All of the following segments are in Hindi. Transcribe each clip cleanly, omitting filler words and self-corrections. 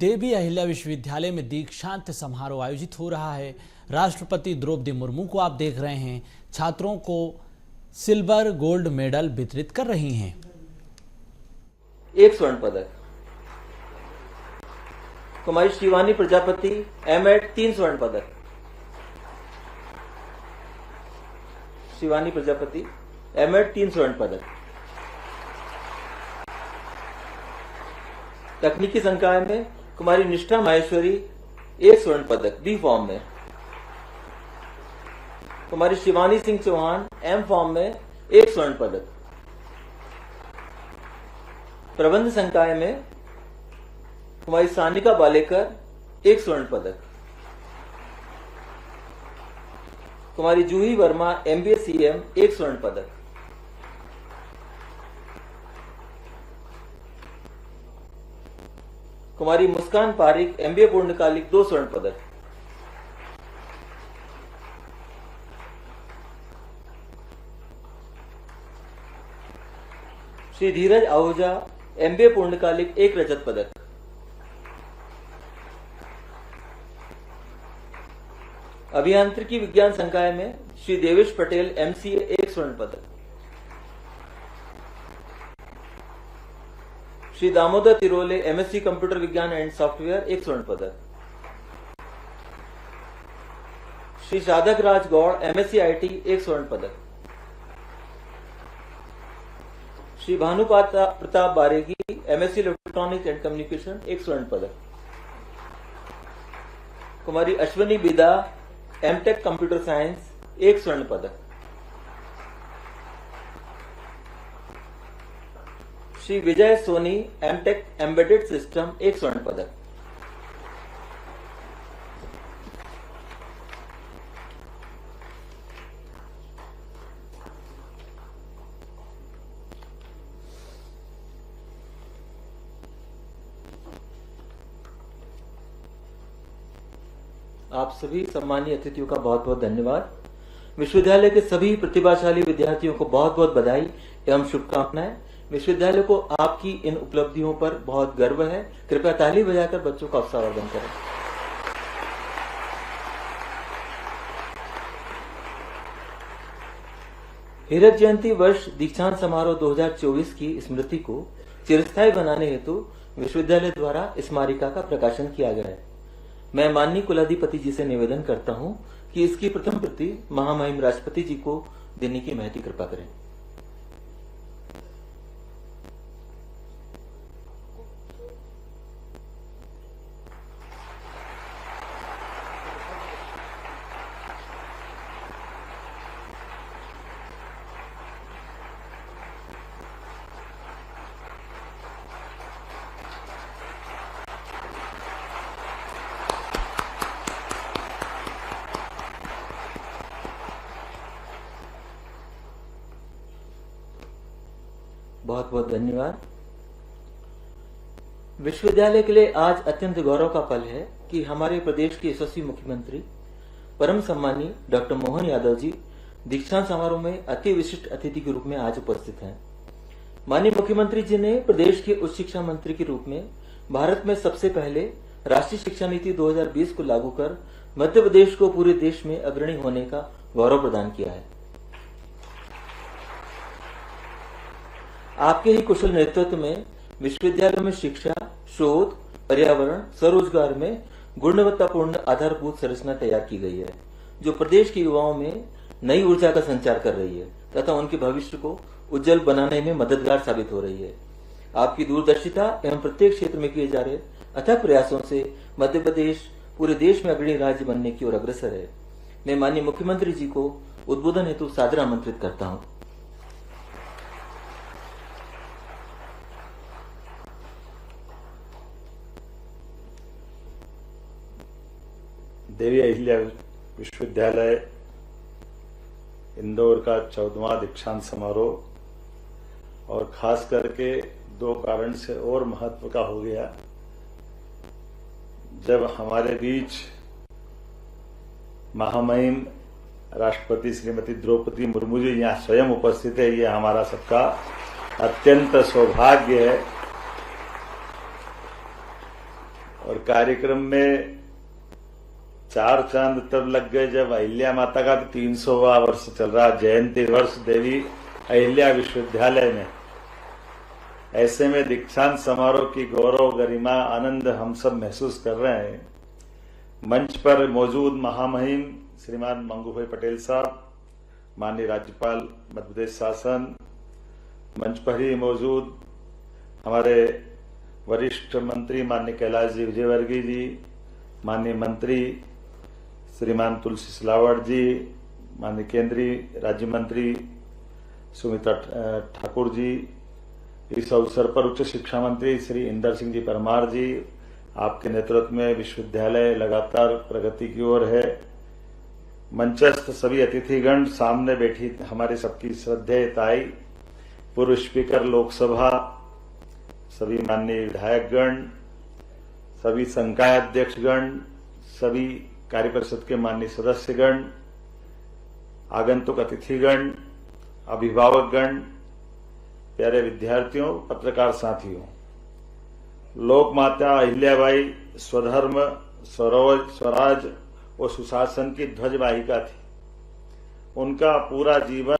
देवी अहिल्या विश्वविद्यालय में दीक्षांत समारोह आयोजित हो रहा है। राष्ट्रपति द्रौपदी मुर्मू को आप देख रहे हैं, छात्रों को सिल्वर गोल्ड मेडल वितरित कर रही हैं। एक स्वर्ण पदक कुमारी शिवानी प्रजापति एमएड 3 स्वर्ण पदक। शिवानी प्रजापति एमएड 3 स्वर्ण पदक। तकनीकी संकाय में कुमारी निष्ठा माहेश्वरी 1 स्वर्ण पदक बी फॉर्म में। कुमारी शिवानी सिंह चौहान एम फॉर्म में 1 स्वर्ण पदक। प्रबंध संकाय में कुमारी सानिका बालेकर 1 स्वर्ण पदक। कुमारी जूही वर्मा एमबीए सीएम 1 स्वर्ण पदक। कुमारी मुस्कान पारिक एमबीए पूर्णकालिक 2 स्वर्ण पदक। श्री धीरज आहूजा एमबीए पूर्णकालिक 1 रजत पदक। अभियांत्रिकी विज्ञान संकाय में श्री देवेश पटेल एमसीए 1 स्वर्ण पदक। श्री दामोदर तिरोले एमएससी कंप्यूटर विज्ञान एंड सॉफ्टवेयर 1 स्वर्ण पदक। श्री साधक राज गौड़ एमएससी आईटी 1 स्वर्ण पदक। Shri Bhanu Pratap Baregi MSc electronics and communication 1 स्वर्ण पदक। कुमारी अश्वनी बिदा एमटेक कंप्यूटर साइंस 1 स्वर्ण पदक। Shri Vijay Soni MTech embedded system 1 स्वर्ण पदक। आप सभी सम्मानीय अतिथियों का बहुत बहुत धन्यवाद। विश्वविद्यालय के सभी प्रतिभाशाली विद्यार्थियों को बहुत बहुत बधाई एवं शुभकामनाएं। विश्वविद्यालय को आपकी इन उपलब्धियों पर बहुत गर्व है। कृपया ताली बजाकर बच्चों का उत्साहवर्धन करें। हीरक जयंती वर्ष दीक्षांत समारोह 2024 की स्मृति को चिरस्थायी बनाने हेतु विश्वविद्यालय द्वारा स्मारिका का प्रकाशन किया गया है। मैं माननीय कुलाधिपति जी से निवेदन करता हूं कि इसकी प्रथम प्रति महामहिम राष्ट्रपति जी को देने की महती कृपा करें। बहुत बहुत धन्यवाद। विश्वविद्यालय के लिए आज अत्यंत गौरव का पल है कि हमारे प्रदेश के यशस्वी मुख्यमंत्री परम सम्मानी डॉक्टर मोहन यादव जी दीक्षांत समारोह में अति विशिष्ट अतिथि के रूप में आज उपस्थित हैं। माननीय मुख्यमंत्री जी ने प्रदेश के उच्च शिक्षा मंत्री के रूप में भारत में सबसे पहले राष्ट्रीय शिक्षा नीति 2020 को लागू कर मध्य प्रदेश को पूरे देश में अग्रणी होने का गौरव प्रदान किया है। आपके ही कुशल नेतृत्व में विश्वविद्यालयों में शिक्षा, शोध, पर्यावरण, स्वरोजगार में गुणवत्तापूर्ण आधारभूत संरचना तैयार की गई है, जो प्रदेश के युवाओं में नई ऊर्जा का संचार कर रही है तथा उनके भविष्य को उज्जवल बनाने में मददगार साबित हो रही है। आपकी दूरदर्शिता एवं प्रत्येक क्षेत्र में किए जा रहे अथक प्रयासों से मध्य प्रदेश पूरे देश में अग्रणी राज्य बनने की ओर अग्रसर है। मैं माननीय मुख्यमंत्री जी को उद्बोधन हेतु सादर आमंत्रित करता हूं। देवी अहिल्या विश्वविद्यालय इंदौर का 14वां दीक्षांत समारोह और खास करके 2 कारण से और महत्व का हो गया। जब हमारे बीच महामहिम राष्ट्रपति श्रीमती द्रौपदी मुर्मू जी यहाँ स्वयं उपस्थित है, ये हमारा सबका अत्यंत सौभाग्य है। और कार्यक्रम में 4 चांद तब लग गए जब अहिल्या माता का 300वां वर्ष चल रहा, जयंती वर्ष देवी अहिल्या विश्वविद्यालय में। ऐसे में दीक्षांत समारोह की गौरव गरिमा आनंद हम सब महसूस कर रहे हैं। मंच पर मौजूद महामहिम श्रीमान मंगूभाई पटेल साहब, माननीय राज्यपाल मध्य प्रदेश शासन, मंच पर ही मौजूद हमारे वरिष्ठ मंत्री माननीय कैलाश जी विजयवर्गीय जी, माननीय मंत्री श्रीमान तुलसी सिलावट जी, माननीय केंद्रीय राज्य मंत्री सुमित्रा ठाकुर जी, इस अवसर पर उच्च शिक्षा मंत्री श्री इंदर सिंह जी परमार जी, आपके नेतृत्व में विश्वविद्यालय लगातार प्रगति की ओर है। मंचस्थ सभी अतिथिगण, सामने बैठी हमारे सबकी श्रद्धेय ताई, पूर्व स्पीकर लोकसभा, सभी माननीय विधायकगण, सभी संकाय अध्यक्षगण, सभी कार्य परिषद के माननीय सदस्यगण, आगंतुक अतिथिगण, अभिभावकगण, प्यारे विद्यार्थियों, पत्रकार साथियों, लोक माता अहिल्याबाई स्वधर्म, स्वराज और सुशासन की ध्वजवाहिका थी। उनका पूरा जीवन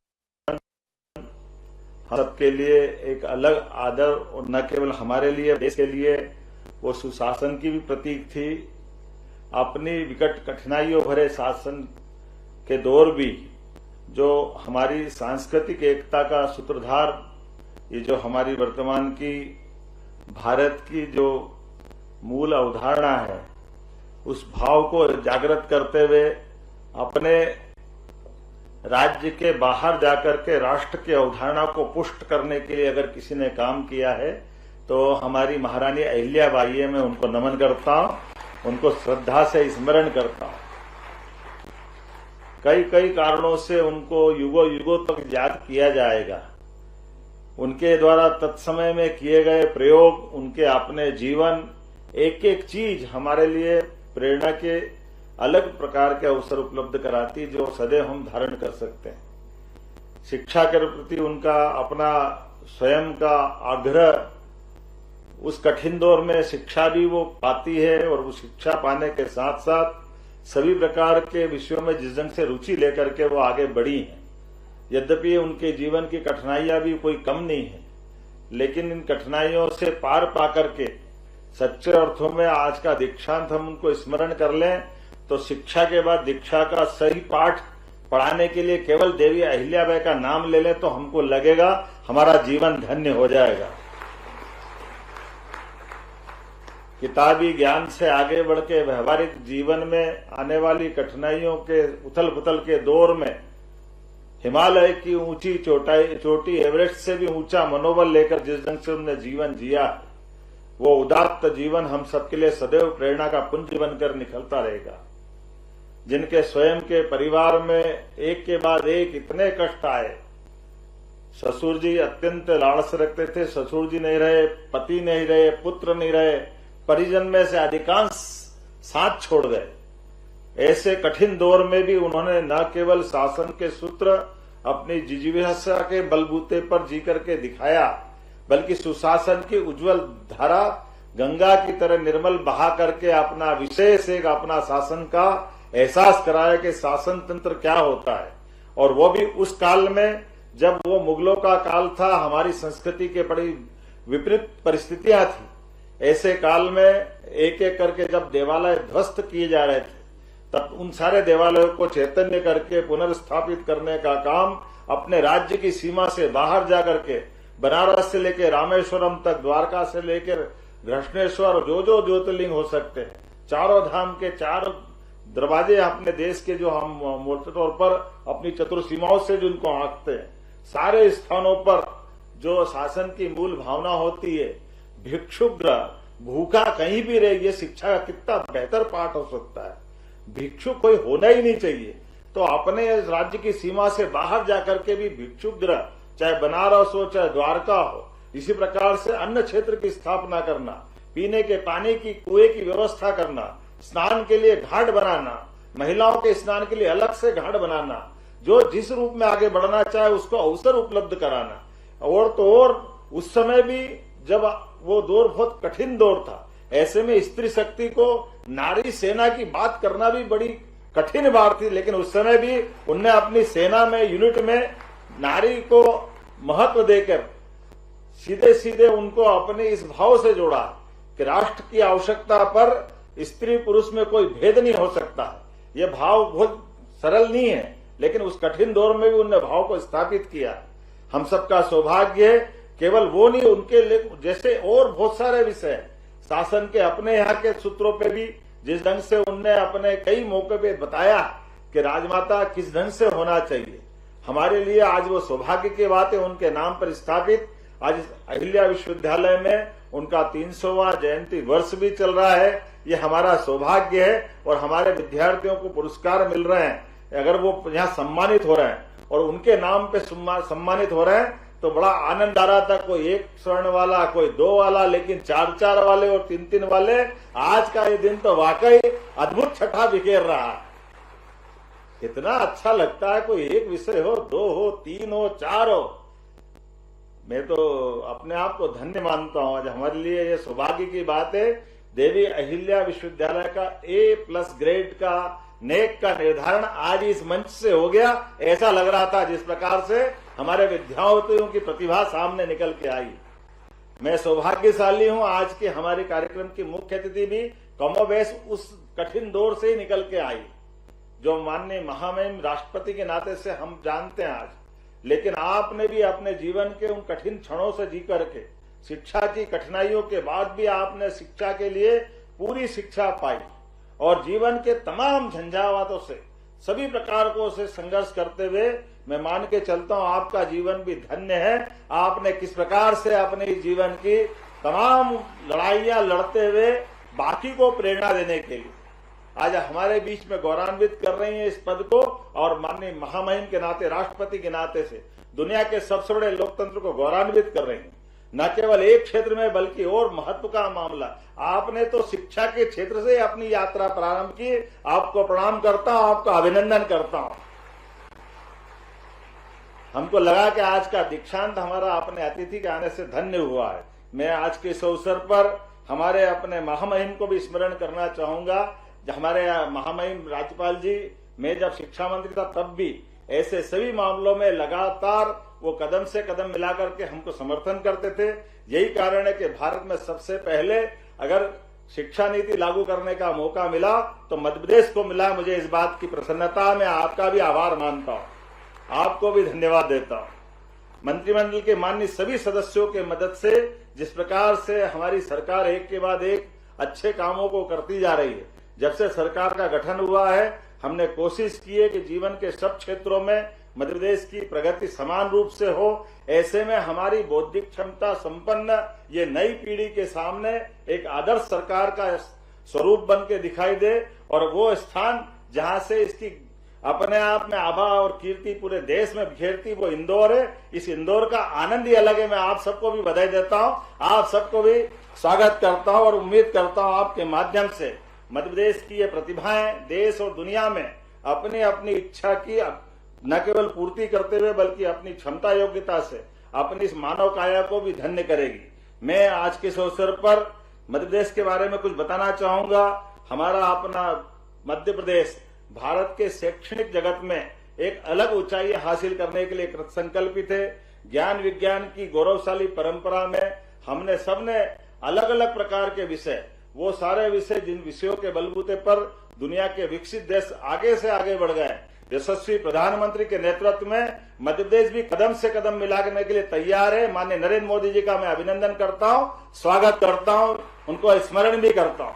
हम सबके लिए एक अलग आदर, और न केवल हमारे लिए, देश के लिए वो सुशासन की भी प्रतीक थी। अपनी विकट कठिनाइयों भरे शासन के दौर भी जो हमारी सांस्कृतिक एकता का सूत्रधार, ये जो हमारी वर्तमान की भारत की जो मूल अवधारणा है, उस भाव को जागृत करते हुए अपने राज्य के बाहर जाकर के राष्ट्र की अवधारणा को पुष्ट करने के लिए अगर किसी ने काम किया है तो हमारी महारानी अहिल्याबाई है। मैं उनको नमन करता हूं, उनको श्रद्धा से स्मरण करता हूं। कई कई कारणों से उनको युगों युगों तक याद किया जाएगा। उनके द्वारा तत्समय में किए गए प्रयोग, उनके अपने जीवन, एक एक चीज हमारे लिए प्रेरणा के अलग प्रकार के अवसर उपलब्ध कराती, जो सदैव हम धारण कर सकते हैं। शिक्षा के प्रति उनका अपना स्वयं का आग्रह, उस कठिन दौर में शिक्षा भी वो पाती है, और वो शिक्षा पाने के साथ साथ सभी प्रकार के विषयों में जिस ढंग से रुचि लेकर के वो आगे बढ़ी हैं। यद्यपि उनके जीवन की कठिनाइयां भी कोई कम नहीं है, लेकिन इन कठिनाइयों से पार पा करके सच्चे अर्थों में आज का दीक्षांत हम उनको स्मरण कर लें तो शिक्षा के बाद दीक्षा का सही पाठ पढ़ाने के लिए केवल देवी अहिल्याबाई का नाम ले लें तो हमको लगेगा हमारा जीवन धन्य हो जाएगा। किताबी ज्ञान से आगे बढ़ के व्यवहारिक जीवन में आने वाली कठिनाइयों के उथल पुथल के दौर में हिमालय की ऊंची चोटी एवरेस्ट से भी ऊंचा मनोबल लेकर जिस ढंग से उन्होंने जीवन जिया, वो उदात्त जीवन हम सबके लिए सदैव प्रेरणा का पुंज बनकर निकलता रहेगा। जिनके स्वयं के परिवार में एक के बाद एक इतने कष्ट आए, ससुर जी अत्यंत लालस रखते थे, ससुर जी नहीं रहे, पति नहीं रहे, पुत्र नहीं रहे, परिजन में से अधिकांश साथ छोड़ गए। ऐसे कठिन दौर में भी उन्होंने न केवल शासन के सूत्र अपनी जिजीविका के बलबूते पर जी करके दिखाया, बल्कि सुशासन की उज्जवल धारा गंगा की तरह निर्मल बहा करके अपना विशेष एक अपना शासन का एहसास कराया कि शासन तंत्र क्या होता है। और वो भी उस काल में जब वो मुगलों का काल था, हमारी संस्कृति के बड़ी विपरीत परिस्थितियां थी। ऐसे काल में एक एक करके जब देवालय ध्वस्त किए जा रहे थे, तब उन सारे देवालयों को चैतन्य करके पुनर्स्थापित करने का काम अपने राज्य की सीमा से बाहर जाकर के बनारस से लेकर रामेश्वरम तक, द्वारका से लेकर घृष्णेश्वर, जो जो ज्योतिर्लिंग हो सकते हैं, चारों धाम के 4 दरवाजे अपने देश के जो हम मोटे तौर पर अपनी चतुर्सीमाओं से जिनको आंकते हैं, सारे स्थानों पर जो शासन की मूल भावना होती है, भिक्षुग्रह, भूखा कहीं भी रहे, ये शिक्षा का कितना बेहतर पाठ हो सकता है। भिक्षु कोई होना ही नहीं चाहिए, तो अपने राज्य की सीमा से बाहर जाकर के भी भिक्षुग्रह, चाहे बनारस हो चाहे द्वारका हो, इसी प्रकार से अन्य क्षेत्र की स्थापना करना, पीने के पानी की कुएं की व्यवस्था करना, स्नान के लिए घाट बनाना, महिलाओं के स्नान के लिए अलग से घाट बनाना, जो जिस रूप में आगे बढ़ना चाहे उसको अवसर उपलब्ध कराना। और तो और उस समय भी जब वो दौर बहुत कठिन दौर था, ऐसे में स्त्री शक्ति को नारी सेना की बात करना भी बड़ी कठिन बात थी, लेकिन उस समय भी उनने अपनी सेना में, यूनिट में नारी को महत्व देकर सीधे सीधे उनको अपने इस भाव से जोड़ा कि राष्ट्र की आवश्यकता पर स्त्री पुरुष में कोई भेद नहीं हो सकता। यह भाव बहुत सरल नहीं है, लेकिन उस कठिन दौर में भी उन्होंने भाव को स्थापित किया। हम सबका सौभाग्य है, केवल वो नहीं, उनके जैसे और बहुत सारे विषय शासन के अपने यहाँ के सूत्रों पे भी जिस ढंग से उनने अपने कई मौके पे बताया कि राजमाता किस ढंग से होना चाहिए, हमारे लिए आज वो सौभाग्य की बात है। उनके नाम पर स्थापित आज अहिल्या विश्वविद्यालय में उनका 300वां जयंती वर्ष भी चल रहा है। ये हमारा सौभाग्य है और हमारे विद्यार्थियों को पुरस्कार मिल रहे हैं। अगर वो यहाँ सम्मानित हो रहे हैं और उनके नाम पे सम्मानित हो रहे हैं तो बड़ा आनंद आ रहा था। कोई 1 स्वर्ण वाला, कोई 2 वाला, लेकिन 4-4 वाले और 3-3 वाले। आज का ये दिन तो वाकई अद्भुत छठा बिखेर रहा है। कितना अच्छा लगता है, कोई एक विषय हो, 2 हो, 3 हो, 4 हो। मैं तो अपने आप को धन्य मानता हूं। आज हमारे लिए ये सौभाग्य की बात है। देवी अहिल्या विश्वविद्यालय का A+ ग्रेड का नेक का निर्धारण आज इस मंच से हो गया। ऐसा लग रहा था जिस प्रकार से हमारे विद्यार्थियों की प्रतिभा सामने निकल के आई। मैं सौभाग्यशाली हूं। आज के हमारे कार्यक्रम की मुख्य अतिथि भी कमोबेश उस कठिन दौर से ही निकल के आई जो माननीय महामहिम राष्ट्रपति के नाते से हम जानते हैं आज। लेकिन आपने भी अपने जीवन के उन कठिन क्षणों से जी करके, शिक्षा की कठिनाइयों के बाद भी आपने शिक्षा के लिए पूरी शिक्षा पाई और जीवन के तमाम झंझावातों से, सभी प्रकार को से संघर्ष करते हुए मैं मान के चलता हूं आपका जीवन भी धन्य है। आपने किस प्रकार से अपने जीवन की तमाम लड़ाइयां लड़ते हुए बाकी को प्रेरणा देने के लिए आज हमारे बीच में गौरवान्वित कर रही हैं इस पद को, और माननीय महामहिम के नाते, राष्ट्रपति के नाते से दुनिया के सबसे बड़े लोकतंत्र को गौरवान्वित कर रही हैं। न केवल एक क्षेत्र में बल्कि और महत्व का मामला। आपने तो शिक्षा के क्षेत्र से अपनी यात्रा प्रारंभ की। आपको प्रणाम करता हूं, आपका अभिनंदन करता हूं। हमको लगा कि आज का दीक्षांत हमारा अपने अतिथि के आने से धन्य हुआ है। मैं आज के इस अवसर पर हमारे अपने महामहिम को भी स्मरण करना चाहूंगा। हमारे महामहिम राज्यपाल जी, मैं जब शिक्षा मंत्री था तब भी ऐसे सभी मामलों में लगातार वो कदम से कदम मिला करके हमको समर्थन करते थे। यही कारण है कि भारत में सबसे पहले अगर शिक्षा नीति लागू करने का मौका मिला तो मध्य प्रदेश को मिला। मुझे इस बात की प्रसन्नता, मैं आपका भी आभार मानता हूं, आपको भी धन्यवाद देता हूं। मंत्रिमंडल के माननीय सभी सदस्यों के मदद से जिस प्रकार से हमारी सरकार एक के बाद एक अच्छे कामों को करती जा रही है। जब से सरकार का गठन हुआ है हमने कोशिश की है कि जीवन के सब क्षेत्रों में मध्य प्रदेश की प्रगति समान रूप से हो। ऐसे में हमारी बौद्धिक क्षमता संपन्न ये नई पीढ़ी के सामने एक आदर्श सरकार का स्वरूप बन के दिखाई दे, और वो स्थान जहां से इसकी अपने आप में आभा और कीर्ति पूरे देश में बिखेरती वो इंदौर है। इस इंदौर का आनंद ही अलग है। मैं आप सबको भी बधाई देता हूं, आप सबको भी स्वागत करता हूं और उम्मीद करता हूं आपके माध्यम से मध्य प्रदेश की ये प्रतिभाएं देश और दुनिया में अपनी अपनी इच्छा की न केवल पूर्ति करते हुए बल्कि अपनी क्षमता योग्यता से अपनी इस मानव काया को भी धन्य करेगी। मैं आज के इस अवसर पर मध्य प्रदेश के बारे में कुछ बताना चाहूंगा। हमारा अपना मध्य प्रदेश भारत के शैक्षणिक जगत में एक अलग ऊंचाई हासिल करने के लिए कृतसंकल्पित है। ज्ञान विज्ञान की गौरवशाली परंपरा में हमने सबने अलग अलग प्रकार के विषय, वो सारे विषय जिन विषयों के बलबूते पर दुनिया के विकसित देश आगे से आगे बढ़ गए। यशस्वी प्रधानमंत्री के नेतृत्व में मध्य प्रदेश भी कदम से कदम मिलाने के लिए तैयार है। माननीय नरेंद्र मोदी जी का मैं अभिनंदन करता हूं, स्वागत करता हूं, उनको स्मरण भी करता हूं,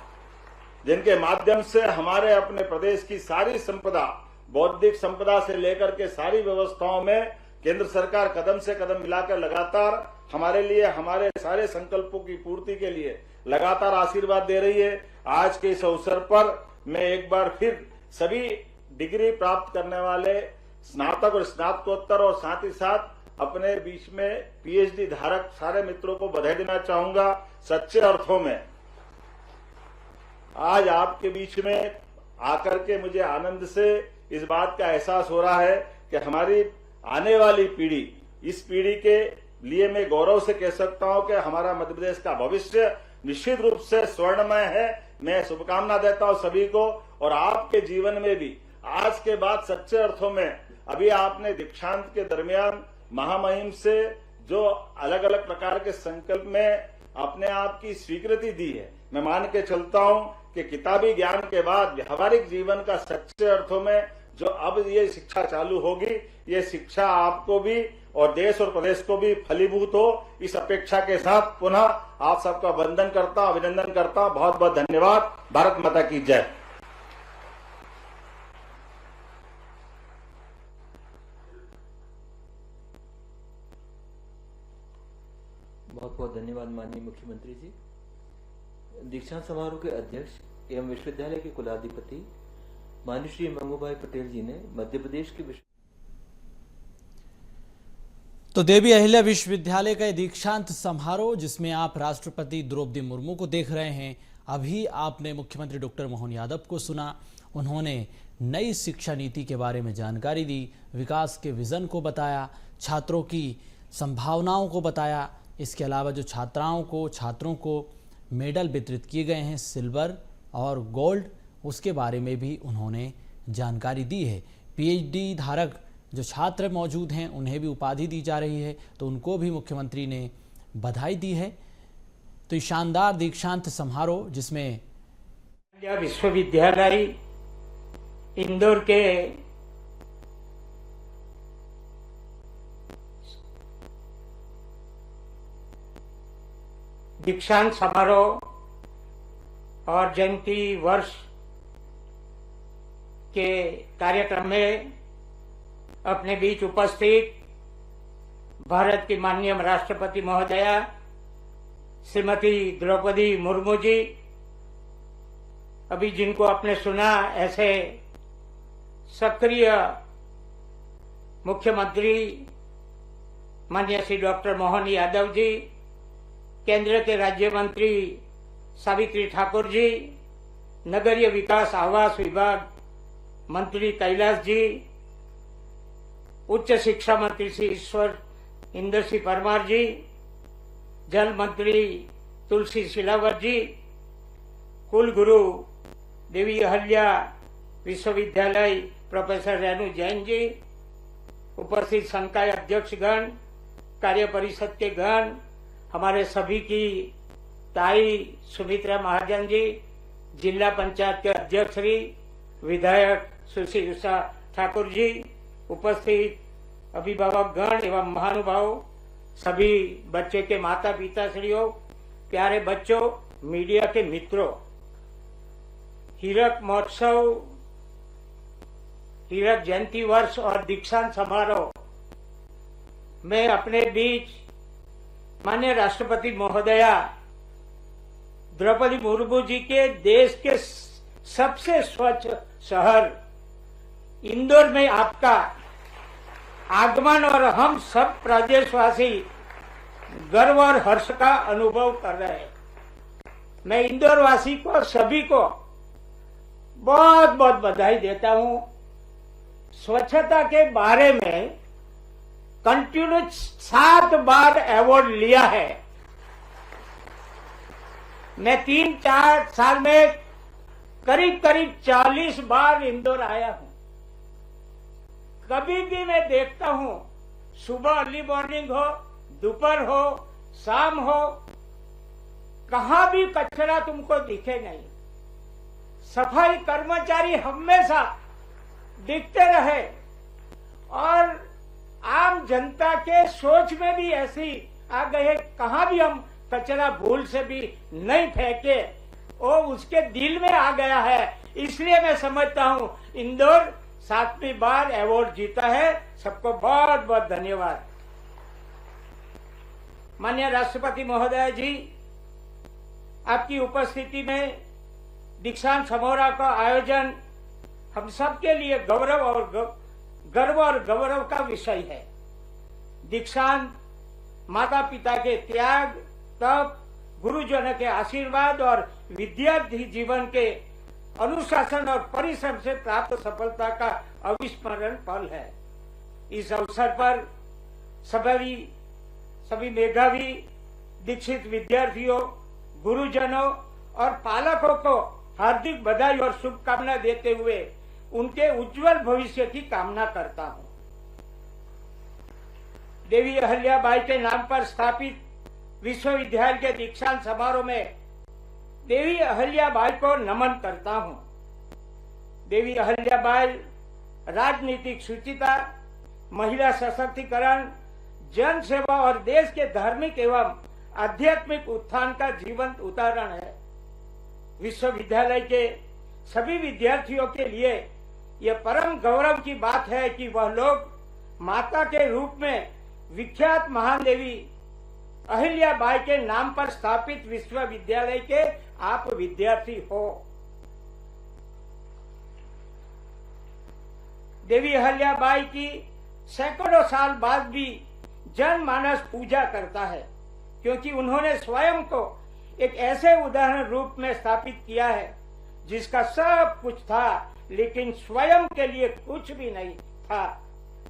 जिनके माध्यम से हमारे अपने प्रदेश की सारी संपदा, बौद्धिक संपदा से लेकर के सारी व्यवस्थाओं में केंद्र सरकार कदम से कदम मिलाकर लगातार हमारे लिए, हमारे सारे संकल्पों की पूर्ति के लिए लगातार आशीर्वाद दे रही है। आज के इस अवसर पर मैं एक बार फिर सभी डिग्री प्राप्त करने वाले स्नातक और स्नातकोत्तर और साथ ही साथ अपने बीच में पीएचडी धारक सारे मित्रों को बधाई देना चाहूंगा। सच्चे अर्थों में आज आपके बीच में आकर के मुझे आनंद से इस बात का एहसास हो रहा है कि हमारी आने वाली पीढ़ी, इस पीढ़ी के लिए मैं गौरव से कह सकता हूं कि हमारा मध्य प्रदेश का भविष्य निश्चित रूप से स्वर्णमय है। मैं शुभकामना देता हूं सभी को, और आपके जीवन में भी आज के बाद सच्चे अर्थों में, अभी आपने दीक्षांत के दरमियान महामहिम से जो अलग अलग प्रकार के संकल्प में अपने आप की स्वीकृति दी है, मैं मान के चलता हूं कि किताबी ज्ञान के बाद व्यवहारिक जीवन का सच्चे अर्थों में जो अब ये शिक्षा चालू होगी, ये शिक्षा आपको भी और देश और प्रदेश को भी फलीभूत हो, इस अपेक्षा के साथ पुनः आप सबका वंदन करता हूं, अभिनंदन करता हूं। बहुत बहुत धन्यवाद। भारत माता की जय। बहुत बहुत धन्यवाद माननीय मुख्यमंत्री जी। दीक्षांत समारोह के अध्यक्ष एवं विश्वविद्यालय के कुलाधिपति माननीय श्री मंगूभाई पटेल जी ने मध्य प्रदेश के तो देवी अहिल्या विश्वविद्यालय का दीक्षांत समारोह, जिसमें आप राष्ट्रपति द्रौपदी मुर्मू को देख रहे हैं। अभी आपने मुख्यमंत्री डॉक्टर मोहन यादव को सुना। उन्होंने नई शिक्षा नीति के बारे में जानकारी दी, विकास के विजन को बताया, छात्रों की संभावनाओं को बताया। इसके अलावा जो छात्रों को मेडल वितरित किए गए हैं, सिल्वर और गोल्ड, उसके बारे में भी उन्होंने जानकारी दी है। पीएचडी धारक जो छात्र मौजूद हैं, उन्हें भी उपाधि दी जा रही है, तो उनको भी मुख्यमंत्री ने बधाई दी है। तो ये शानदार दीक्षांत समारोह, जिसमें विश्वविद्यालय इंदौर के दीक्षांत समारोह और जयंती वर्ष के कार्यक्रम में अपने बीच उपस्थित भारत की माननीय राष्ट्रपति महोदया श्रीमती द्रौपदी मुर्मू जी, अभी जिनको आपने सुना, ऐसे सक्रिय मुख्यमंत्री माननीय श्री डॉक्टर मोहन यादव जी, केंद्र के राज्य मंत्री सावित्री ठाकुर जी, नगरीय विकास आवास विभाग मंत्री कैलाश जी, उच्च शिक्षा मंत्री श्री ईश्वर इंदर सिंह परमार जी, जल मंत्री तुलसी सिलावत जी, कुल गुरु देवी अहिल्या विश्वविद्यालय प्रोफेसर रेणु जैन जी, उपस्थित संकाय अध्यक्षगण, कार्य परिषद के गण, हमारे सभी की ताई सुमित्रा महाजन जी, जिला पंचायत के अध्यक्ष श्री विधायक सुश्री उषा ठाकुर जी, उपस्थित अभिभावक गण एवं महानुभाव, सभी बच्चे के माता पिता श्रीयों, प्यारे बच्चों, मीडिया के मित्रों, हीरक महोत्सव, हीरक जयंती वर्ष और दीक्षांत समारोह में अपने बीच माननीय राष्ट्रपति महोदया द्रौपदी मुर्मू जी के देश के सबसे स्वच्छ शहर इंदौर में आपका आगमन और हम सब प्रदेशवासी गर्व और हर्ष का अनुभव कर रहे हैं। मैं इंदौर वासी को सभी को बहुत बहुत बधाई देता हूं। स्वच्छता के बारे में कंटिन्यू 7 बार अवार्ड लिया है। मैं 3-4 साल में करीब 40 बार इंदौर आया हूं। कभी भी मैं देखता हूं, सुबह अर्ली मॉर्निंग हो, दोपहर हो, शाम हो, कहां भी कचरा तुमको दिखे नहीं। सफाई कर्मचारी हमेशा दिखते रहे और आम जनता के सोच में भी ऐसी आ गए, कहां भी हम कचरा भूल से भी नहीं फेंके, वो उसके दिल में आ गया है। इसलिए मैं समझता हूं इंदौर 7वीं बार अवार्ड जीता है। सबको बहुत बहुत धन्यवाद। माननीय राष्ट्रपति महोदय जी, आपकी उपस्थिति में दीक्षांत समारोह का आयोजन हम सबके लिए गर्व और गौरव का विषय है। दीक्षांत माता पिता के त्याग, तप, गुरुजनों के आशीर्वाद और विद्यार्थी जीवन के अनुशासन और परिश्रम से प्राप्त सफलता का अविस्मरण पल है। इस अवसर पर सभी मेधावी दीक्षित विद्यार्थियों, गुरुजनों और पालकों को हार्दिक बधाई और शुभकामना देते हुए उनके उज्जवल भविष्य की कामना करता हूं। देवी अहल्याबाई के नाम पर स्थापित विश्वविद्यालय के दीक्षांत समारोह में देवी अहल्याबाई को नमन करता हूं। देवी अहल्याबाई राजनीतिक शुचिता, महिला सशक्तिकरण, जन सेवा और देश के धार्मिक एवं आध्यात्मिक उत्थान का जीवंत उदाहरण है। विश्वविद्यालय के सभी विद्यार्थियों के लिए यह परम गौरव की बात है कि वह लोग माता के रूप में विख्यात महान देवी अहिल्याबाई के नाम पर स्थापित विश्वविद्यालय के आप विद्यार्थी हो। देवी अहिल्याबाई की सैकड़ों साल बाद भी जनमानस पूजा करता है, क्योंकि उन्होंने स्वयं को एक ऐसे उदाहरण रूप में स्थापित किया है जिसका सब कुछ था लेकिन स्वयं के लिए कुछ भी नहीं था।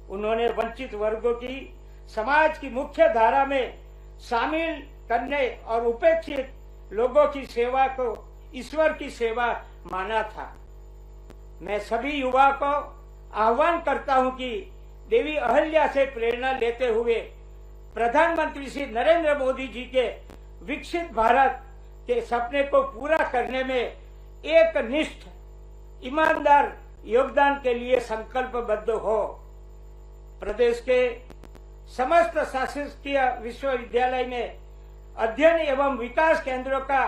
उन्होंने वंचित वर्गों की समाज की मुख्य धारा में शामिल करने और उपेक्षित लोगों की सेवा को ईश्वर की सेवा माना था। मैं सभी युवा को आह्वान करता हूं कि देवी अहिल्या से प्रेरणा लेते हुए प्रधानमंत्री श्री नरेंद्र मोदी जी के विकसित भारत के सपने को पूरा करने में एक निष्ठ ईमानदार योगदान के लिए संकल्पबद्ध हो। प्रदेश के समस्त शासकीय विश्वविद्यालय में अध्ययन एवं विकास केंद्रों का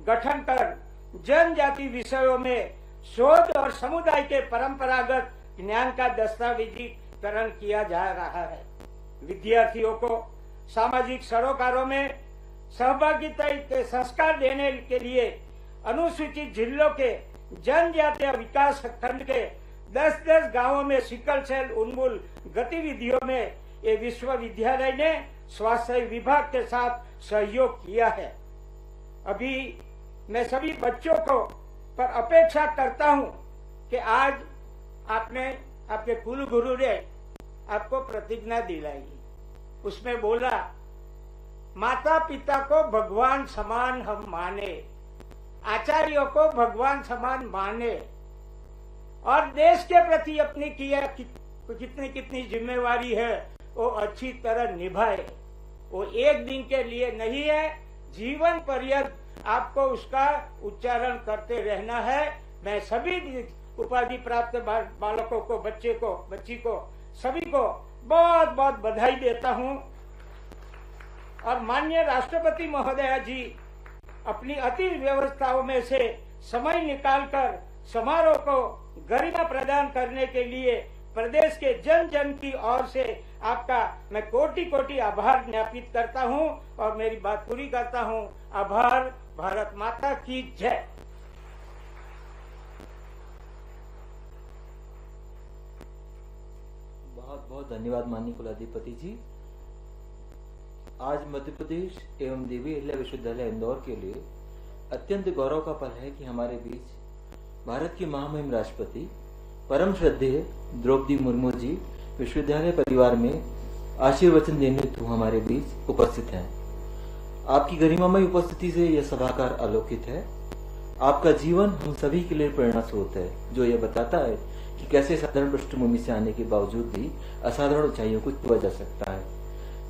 गठन कर जनजाति विषयों में शोध और समुदाय के परंपरागत ज्ञान का दस्तावेजीकरण किया जा रहा है। विद्यार्थियों को सामाजिक सरोकारों में सहभागिता के संस्कार देने के लिए अनुसूचित जिलों के जनजातीय विकास खंड के 10-10 गांवों में सिकल सेल उन्मूलन गतिविधियों में ये विश्वविद्यालय ने स्वास्थ्य विभाग के साथ सहयोग किया है। अभी मैं सभी बच्चों को पर अपेक्षा करता हूं कि आज आपके कुल गुरु ने आपको प्रतिज्ञा दिलाई। उसमें बोला, माता पिता को भगवान समान हम माने, आचार्यों को भगवान समान माने और देश के प्रति अपनी कितनी जिम्मेवारी है वो अच्छी तरह निभाए। वो एक दिन के लिए नहीं है, जीवन पर्यंत आपको उसका उच्चारण करते रहना है। मैं सभी उपाधि प्राप्त बालकों को, बच्ची को सभी को बहुत बहुत बधाई देता हूं। और माननीय राष्ट्रपति महोदया जी अपनी अति व्यवस्थाओं में से समय निकालकर समारोह को गरिमा प्रदान करने के लिए प्रदेश के जन जन की ओर से आपका मैं कोटि कोटि आभार ज्ञापित करता हूं और मेरी बात पूरी करता हूं। आभार। भारत माता की जय। बहुत बहुत धन्यवाद माननीय कुलाधिपति जी। आज मध्य प्रदेश एवं देवी अहिल्या विश्वविद्यालय इंदौर के लिए अत्यंत गौरव का पल है कि हमारे बीच भारत की महामहिम राष्ट्रपति परम श्रद्धेय द्रौपदी मुर्मू जी विश्वविद्यालय परिवार में आशीर्वचन देने हेतु हमारे बीच उपस्थित हैं। आपकी गरिमामय उपस्थिति से यह सभागार आलोकित है। आपका जीवन हम सभी के लिए प्रेरणा स्रोत है, जो यह बताता है कि कैसे साधारण पृष्ठभूमि से आने के बावजूद भी असाधारण ऊंचाइयों को छुआ जा सकता है।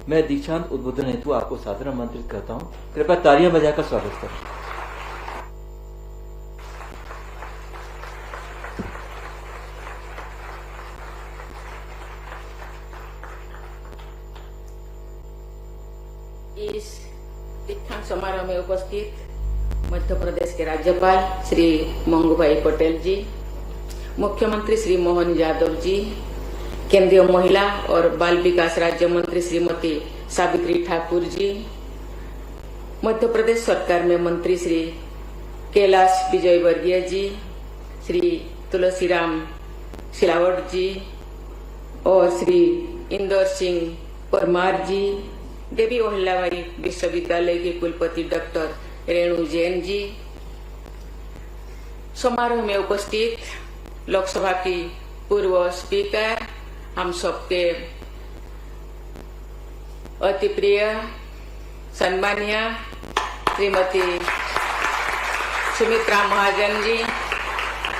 मैं दीक्षांत उद्बोधन हेतु आपको सादर आमंत्रित करता हूं। कृपया तालियां बजाकर स्वागत करें। इस दीक्षांत समारोह में उपस्थित मध्य प्रदेश के राज्यपाल श्री मंगूभाई पटेल जी, मुख्यमंत्री श्री मोहन यादव जी, केंद्रीय महिला और बाल विकास राज्य मंत्री श्रीमती सावित्री ठाकुर जी, मध्य प्रदेश सरकार में मंत्री श्री कैलाश विजयवर्गीय जी, श्री तुलसीराम सिलावट जी और श्री इंदौर सिंह परमार जी, देवी अहिल्याबाई विश्वविद्यालय के कुलपति डॉक्टर रेणु जैन जी, समारोह में उपस्थित लोकसभा की पूर्व स्पीकर, हम सबके अति प्रिय सम्मानीय श्रीमती सुमित्रा महाजन जी,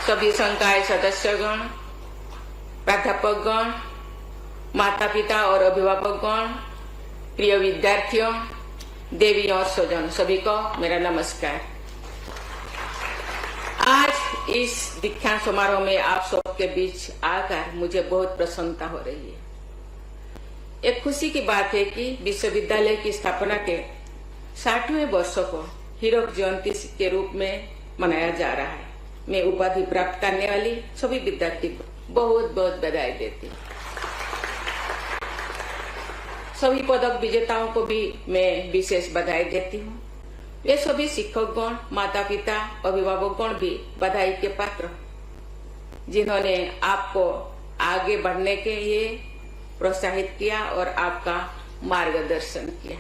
सभी संकाय सदस्यगण, प्राध्यापकगण, माता पिता और अभिभावकगण, प्रिय विद्यार्थियों, देवी और स्वजन, सभी को मेरा नमस्कार। आज इस दीक्षांत समारोह में आप सबके बीच आकर मुझे बहुत प्रसन्नता हो रही है। एक खुशी की बात है कि विश्वविद्यालय की स्थापना के 60वें वर्ष को हीरक जयंती के रूप में मनाया जा रहा है। मैं उपाधि प्राप्त करने वाली सभी विद्यार्थी को बहुत बहुत बधाई देती हूँ। सभी पदक विजेताओं को भी मैं विशेष बधाई देती हूँ। वे सभी शिक्षकगण, माता पिता, अभिभावकगण भी बधाई के पात्र, जिन्होंने आपको आगे बढ़ने के लिए प्रोत्साहित किया और आपका मार्गदर्शन किया।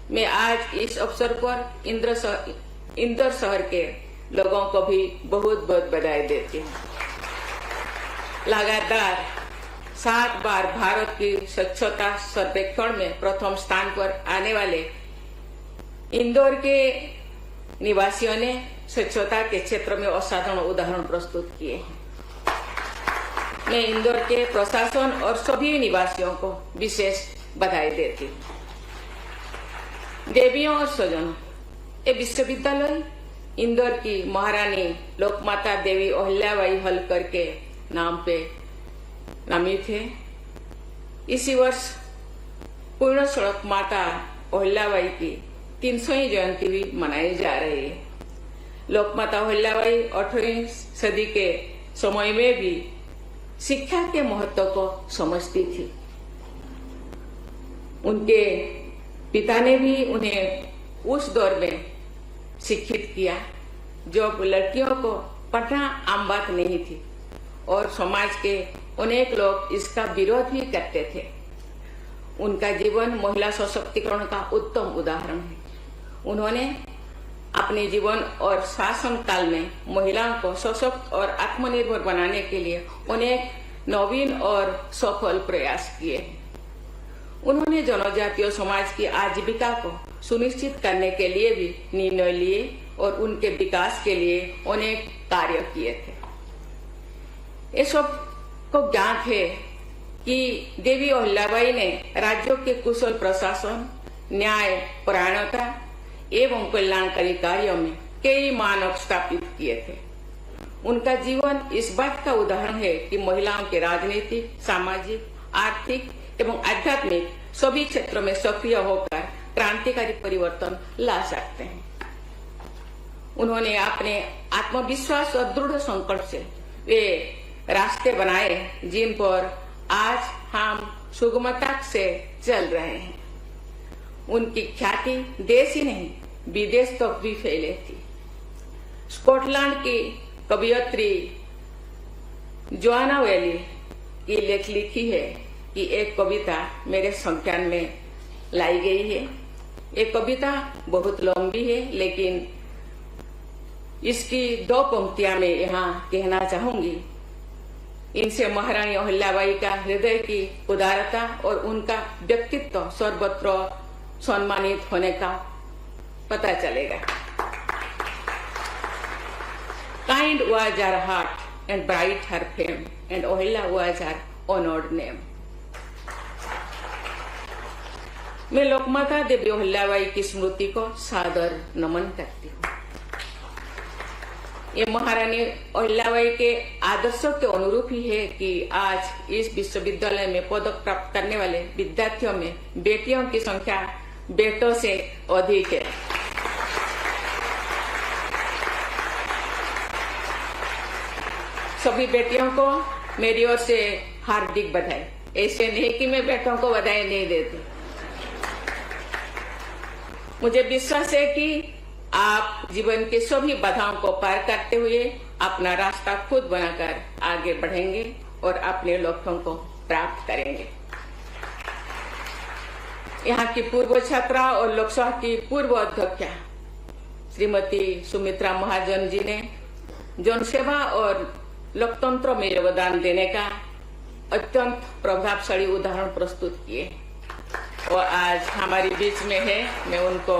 मैं आज इस अवसर पर इंदौर शहर के लोगों को भी बहुत बहुत बधाई देती हूँ। लगातार 7 बार भारत की स्वच्छता सर्वेक्षण में प्रथम स्थान पर आने वाले इंदौर के निवासियों ने स्वच्छता के क्षेत्र में असाधारण उदाहरण प्रस्तुत किए हैं। मैं इंदौर के प्रशासन और सभी निवासियों को विशेष बधाई देती हूँ। देवियों और स्वजनों, ये विश्वविद्यालय इंदौर की महारानी लोकमाता देवी अहिल्याबाई होलकर के नाम पे नामित है। इसी वर्ष पूर्ण सड़क माता अहिल्याबाई की 300वीं जयंती भी मनाई जा रही है। लोकमाता अहिल्याबाई 18वीं सदी के समय में भी शिक्षा के महत्व को समझती थी। उनके पिता ने भी उन्हें उस दौर में शिक्षित किया जब लड़कियों को पढ़ना आम बात नहीं थी और समाज के अनेक लोग इसका विरोध भी करते थे। उनका जीवन महिला सशक्तिकरण का उत्तम उदाहरण है। उन्होंने अपने जीवन और शासन काल में महिलाओं को सशक्त और आत्मनिर्भर बनाने के लिए अनेक नवीन और सफल प्रयास किए। उन्होंने जनजातीय समाज की आजीविका को सुनिश्चित करने के लिए भी निर्णय लिए और उनके विकास के लिए अनेक कार्य किए थे। ये सब को ज्ञात है कि देवी अहिल्याबाई ने राज्यों के कुशल प्रशासन, न्याय परायणता एवं कल्याणकारी कार्यों में कई मानक स्थापित किए थे। उनका जीवन इस बात का उदाहरण है कि महिलाओं के राजनीतिक, सामाजिक, आर्थिक एवं आध्यात्मिक सभी क्षेत्रों में सक्रिय होकर क्रांतिकारी परिवर्तन ला सकते हैं। उन्होंने अपने आत्मविश्वास और दृढ़ संकल्प से वे रास्ते बनाए जिन पर आज हम सुगमता से चल रहे हैं। उनकी ख्याति देश ही नहीं विदेश तक भी फैली थी। स्कॉटलैंड की कवियत्री जोआना वैली की लेख लिखी है कि एक कविता मेरे संज्ञान में लाई गई है। ये कविता बहुत लंबी है, लेकिन इसकी 2 पंक्तियां मैं यहाँ कहना चाहूंगी। इनसे महारानी अहिल्याबाई का हृदय की उदारता और उनका व्यक्तित्व सर्वत्र सम्मानित होने का पता चलेगा। Kind was her heart and bright her fame, and Ahilya was her honored name. मैं लोकमाता देवी अहिल्याबाई की स्मृति को सादर नमन करती हूँ। ये महारानी अहिल्याबाई के आदर्शों के अनुरूप ही है कि आज इस विश्वविद्यालय में पदक प्राप्त करने वाले विद्यार्थियों में बेटियों की संख्या बेटों से अधिक है। सभी बेटियों को मेरी ओर से हार्दिक बधाई। ऐसे नहीं कि मैं बेटों को बधाई नहीं देती। मुझे विश्वास है कि आप जीवन के सभी बाधाओं को पार करते हुए अपना रास्ता खुद बनाकर आगे बढ़ेंगे और अपने लक्ष्यों को प्राप्त करेंगे। यहाँ की पूर्व छात्रा और लोकसभा की पूर्व अध्यक्षा श्रीमती सुमित्रा महाजन जी ने जनसेवा और लोकतंत्र में योगदान देने का अत्यंत प्रभावशाली उदाहरण प्रस्तुत किए और आज हमारे बीच में है। मैं उनको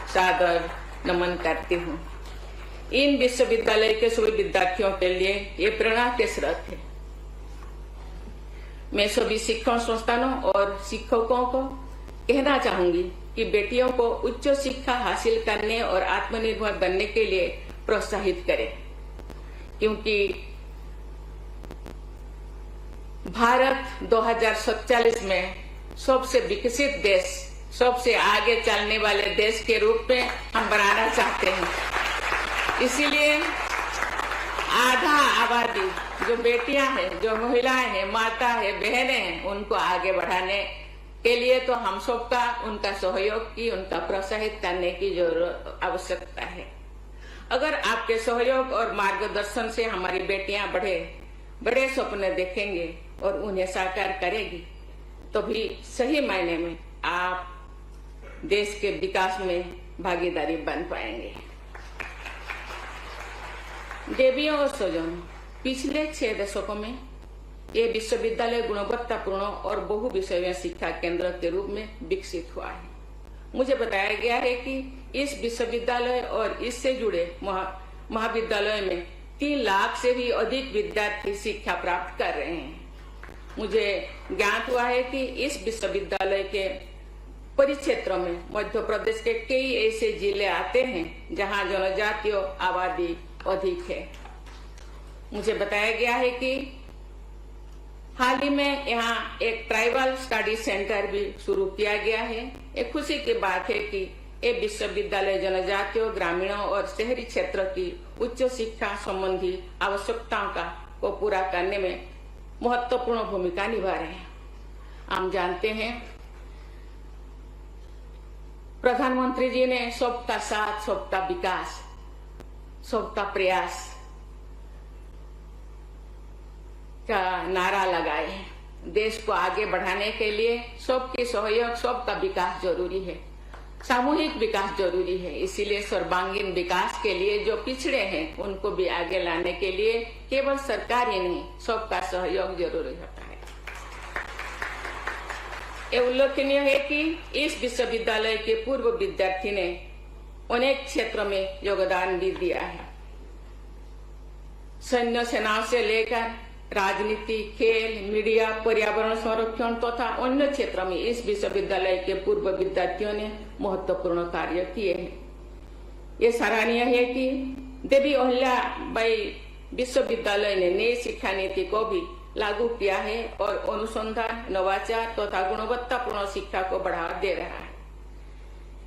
सादर नमन करती हूँ। इन विश्वविद्यालय के सभी विद्यार्थियों के लिए ये प्रेरणा के स्रोत है। मैं सभी शिक्षण संस्थानों और शिक्षकों को कहना चाहूंगी कि बेटियों को उच्च शिक्षा हासिल करने और आत्मनिर्भर बनने के लिए प्रोत्साहित करें, क्योंकि भारत 2047 में सबसे विकसित देश, सबसे आगे चलने वाले देश के रूप में हम बनाना चाहते हैं। इसीलिए आधा आबादी जो बेटियां हैं, जो महिलाएं हैं, माता है, बहनें हैं, उनको आगे बढ़ाने के लिए तो हम सबका उनका सहयोग की, उनका प्रोत्साहित करने की जरूरत आवश्यकता है। अगर आपके सहयोग और मार्गदर्शन से हमारी बेटियां बड़े सपने देखेंगे और उन्हें साकार करेगी, तो भी सही मायने में आप देश के विकास में भागीदारी बन पाएंगे। देवियों और स्वजनों, पिछले 6 दशकों में ये विश्वविद्यालय गुणवत्तापूर्ण और बहु विषयीय शिक्षा केंद्र के रूप में विकसित हुआ है। मुझे बताया गया है कि इस विश्वविद्यालय और इससे जुड़े महाविद्यालय में 3 लाख से भी अधिक विद्यार्थी शिक्षा प्राप्त कर रहे हैं। मुझे ज्ञात हुआ है कि इस विश्वविद्यालय के परिक्षेत्रों में मध्य प्रदेश के कई ऐसे जिले आते हैं जहां जनजातीय आबादी अधिक है। मुझे बताया गया है कि हाल ही में यहाँ एक ट्राइबल स्टडी सेंटर भी शुरू किया गया है। एक खुशी की बात है कि ये विश्वविद्यालय जनजातीय, ग्रामीणों और शहरी क्षेत्र की उच्च शिक्षा संबंधी आवश्यकताओं को पूरा करने में महत्वपूर्ण भूमिका निभा रहे हैं। हम जानते हैं प्रधानमंत्री जी ने सबका साथ, सबका विकास, सबका प्रयास का नारा लगाए हैं। देश को आगे बढ़ाने के लिए सबके सहयोग, सबका विकास जरूरी है, सामूहिक विकास जरूरी है। इसीलिए सर्वांगीण विकास के लिए जो पिछड़े हैं उनको भी आगे लाने के लिए केवल सरकार ही नहीं, सबका सहयोग जरूरी होता है। ये उल्लेखनीय है कि इस विश्वविद्यालय के पूर्व विद्यार्थी ने अनेक क्षेत्रों में योगदान भी दिया है। सैन्य सेनाओं से लेकर राजनीति, खेल, मीडिया, पर्यावरण संरक्षण तथा अन्य क्षेत्रों में इस विश्वविद्यालय के पूर्व विद्यार्थियों ने महत्वपूर्ण कार्य किए हैं। ये सराहनीय है कि देवी अहिल्याबाई विश्वविद्यालय ने नई शिक्षा नीति को भी लागू किया है और अनुसंधान, नवाचार तथा गुणवत्तापूर्ण शिक्षा को बढ़ावा दे रहा है।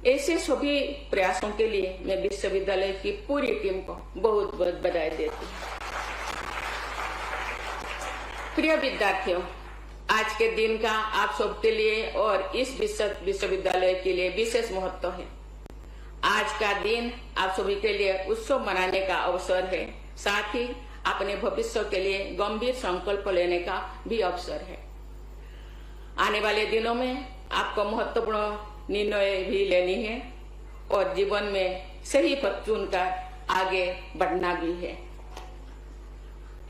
ऐसे सभी प्रयासों के लिए मैं विश्वविद्यालय की पूरी टीम को बहुत बहुत बधाई देती हूँ। प्रिय विद्यार्थियों, आज के दिन का आप सबके लिए और इस विश्वविद्यालय के लिए विशेष महत्व है। आज का दिन आप सभी के लिए उत्सव मनाने का अवसर है, साथ ही अपने भविष्य के लिए गंभीर संकल्प लेने का भी अवसर है। आने वाले दिनों में आपको महत्वपूर्ण निर्णय भी लेनी है और जीवन में सही पथ चुनकर आगे बढ़ना भी है।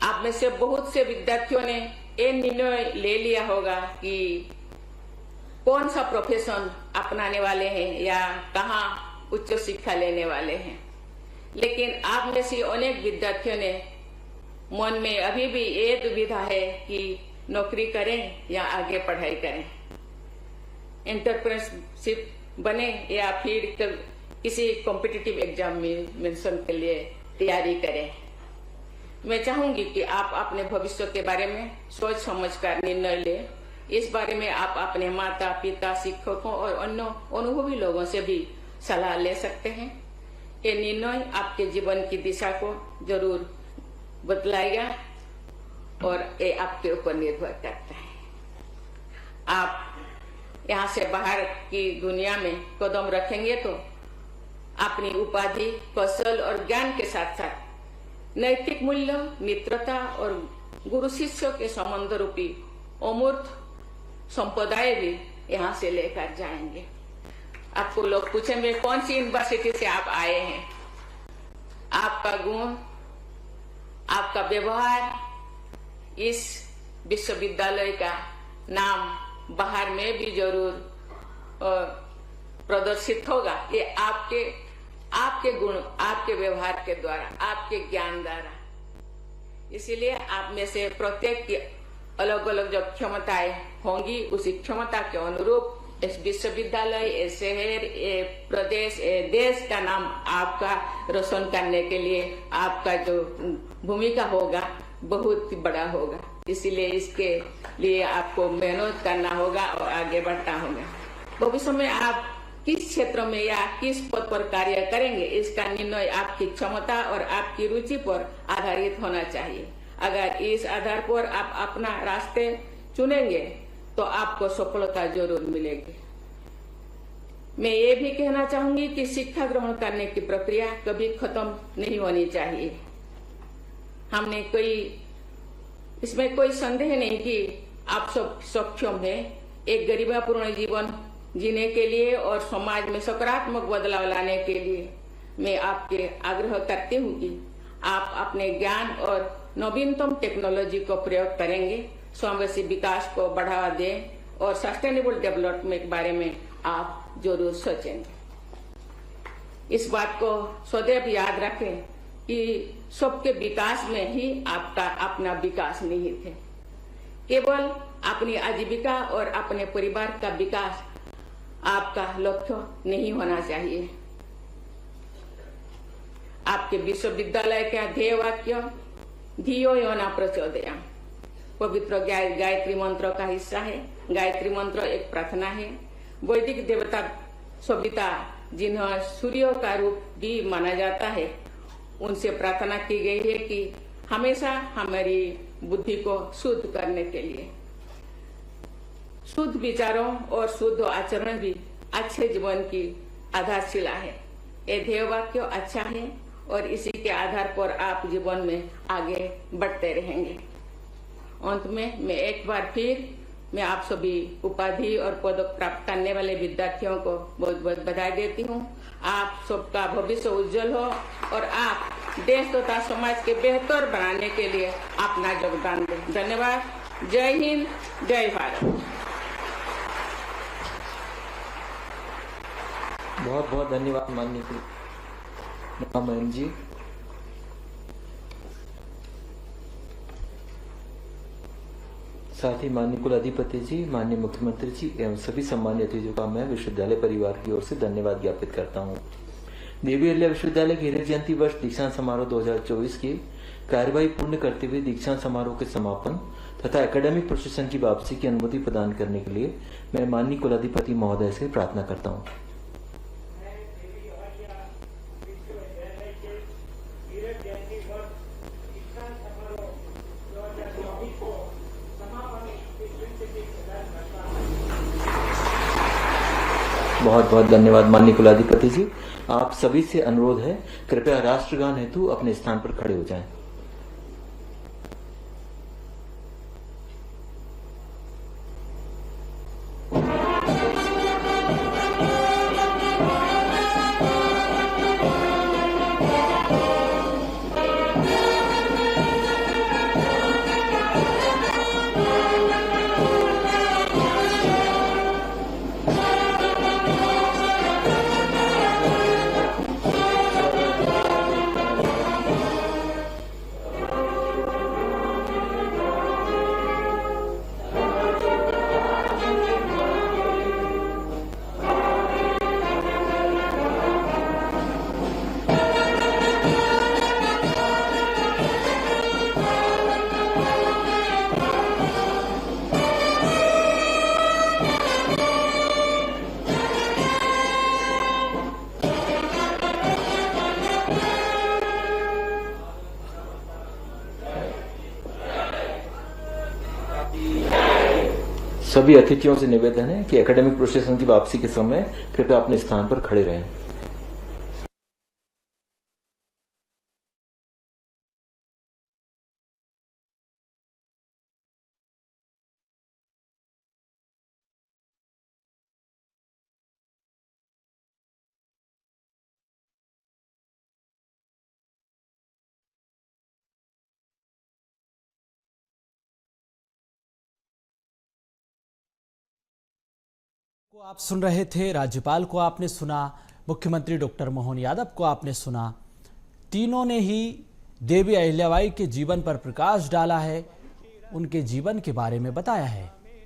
आप में से बहुत से विद्यार्थियों ने ये निर्णय ले लिया होगा कि कौन सा प्रोफेशन अपनाने वाले हैं या कहाँ उच्च शिक्षा लेने वाले हैं, लेकिन आप में से अनेक विद्यार्थियों ने मन में अभी भी ये दुविधा है कि नौकरी करें या आगे पढ़ाई करें, एंटरप्रेन्योरशिप बने या फिर किसी कॉम्पिटिटिव एग्जाम में के लिए तैयारी करें। मैं चाहूंगी कि आप अपने भविष्य के बारे में सोच समझकर निर्णय लें। इस बारे में आप अपने माता पिता, शिक्षकों और अन्य अनुभवी लोगों से भी सलाह ले सकते हैं। ये निर्णय आपके जीवन की दिशा को जरूर बदलाएगा और ये आपके ऊपर निर्भर करता है। आप यहाँ से बाहर की दुनिया में कदम रखेंगे तो अपनी उपाधि, कौशल और ज्ञान के साथ साथ नैतिक मूल्य, मित्रता और गुरु शिष्य के संबंध रूपी अमूर्त संपदाएं भी यहाँ से लेकर जाएंगे। आपको लोग पूछेंगे कौन सी यूनिवर्सिटी से आप आए हैं, आपका गुण, आपका व्यवहार इस विश्वविद्यालय का नाम बाहर में भी जरूर प्रदर्शित होगा ये आपके आपके गुण, आपके व्यवहार के द्वारा, आपके ज्ञान द्वारा। इसीलिए आप में से प्रत्येक की अलग अलग जो क्षमताएं होंगी, उसी क्षमता के अनुरूप इस विश्वविद्यालय, ये शहर, ये प्रदेश, ये देश का नाम आपका रोशन करने के लिए आपका जो भूमिका होगा बहुत बड़ा होगा। इसीलिए इसके लिए आपको मेहनत करना होगा और आगे बढ़ना होगा। भविष्य में आप किस क्षेत्र में या किस पद पर कार्य करेंगे, इसका निर्णय आपकी क्षमता और आपकी रुचि पर आधारित होना चाहिए। अगर इस आधार पर आप अपना रास्ते चुनेंगे तो आपको सफलता जरूर मिलेगी। मैं ये भी कहना चाहूंगी कि शिक्षा ग्रहण करने की प्रक्रिया कभी खत्म नहीं होनी चाहिए। हमने इसमें कोई संदेह नहीं कि आप सब सक्षम हैं एक गरिमापूर्ण जीवन जीने के लिए और समाज में सकारात्मक बदलाव लाने के लिए। मैं आपके आग्रह करती हूँ कि आप अपने ज्ञान और नवीनतम टेक्नोलॉजी को प्रयोग करेंगे, समावेशी विकास को बढ़ावा दें और सस्टेनेबल डेवलपमेंट के बारे में आप जरूर सोचेंगे। इस बात को सदैव याद रखें कि सबके विकास में ही आपका अपना विकास निहित है। केवल अपनी आजीविका और अपने परिवार का विकास आपका लक्ष्य नहीं होना चाहिए। आपके विश्वविद्यालय का ध्येय वाक्य धियो यो न प्रचोदयाम पवित्र गायत्री मंत्र का हिस्सा है। गायत्री मंत्र एक प्रार्थना है। वैदिक देवता सविता जिन्हें सूर्य का रूप भी माना जाता है, उनसे प्रार्थना की गई है कि हमेशा हमारी बुद्धि को शुद्ध करने के लिए। शुद्ध विचारों और शुद्ध आचरण भी अच्छे जीवन की आधारशिला है। ये ध्येय वाक्य अच्छा है और इसी के आधार पर आप जीवन में आगे बढ़ते रहेंगे। अंत में मैं एक बार फिर मैं आप सभी उपाधि और पदक प्राप्त करने वाले विद्यार्थियों को बहुत बहुत बधाई देती हूँ। आप सबका भविष्य उज्जवल हो और आप देश तथा समाज के बेहतर बनाने के लिए अपना योगदान दें। धन्यवाद। जय हिंद, जय भारत। बहुत बहुत धन्यवाद माननीय मैम जी। साथ ही माननीय कुलाधिपति जी, माननीय मुख्यमंत्री जी एवं सभी सम्मानित अतिथियों का मैं विश्वविद्यालय परिवार की ओर से धन्यवाद ज्ञापित करता हूँ। देवी अहिल्या विश्वविद्यालय के हीरक जयंती वर्ष दीक्षांत समारोह 2024 की कार्यवाही पूर्ण करते हुए दीक्षांत समारोह के समापन तथा एकेडमिक प्रोसेशन की वापसी की अनुमति प्रदान करने के लिए मैं माननीय कुलाधिपति महोदय से प्रार्थना करता हूँ। बहुत बहुत धन्यवाद माननीय कुलाधिपति जी। आप सभी से अनुरोध है, कृपया राष्ट्रगान हेतु अपने स्थान पर खड़े हो जाएं। सभी अतिथियों से निवेदन है कि एकेडमिक प्रोसेशन की वापसी के समय कृपया अपने स्थान पर खड़े रहें। को आप सुन रहे थे, राज्यपाल को आपने सुना, मुख्यमंत्री डॉक्टर मोहन यादव को आपने सुना। तीनों ने ही देवी अहिल्याबाई के जीवन पर प्रकाश डाला है, उनके जीवन के बारे में बताया है।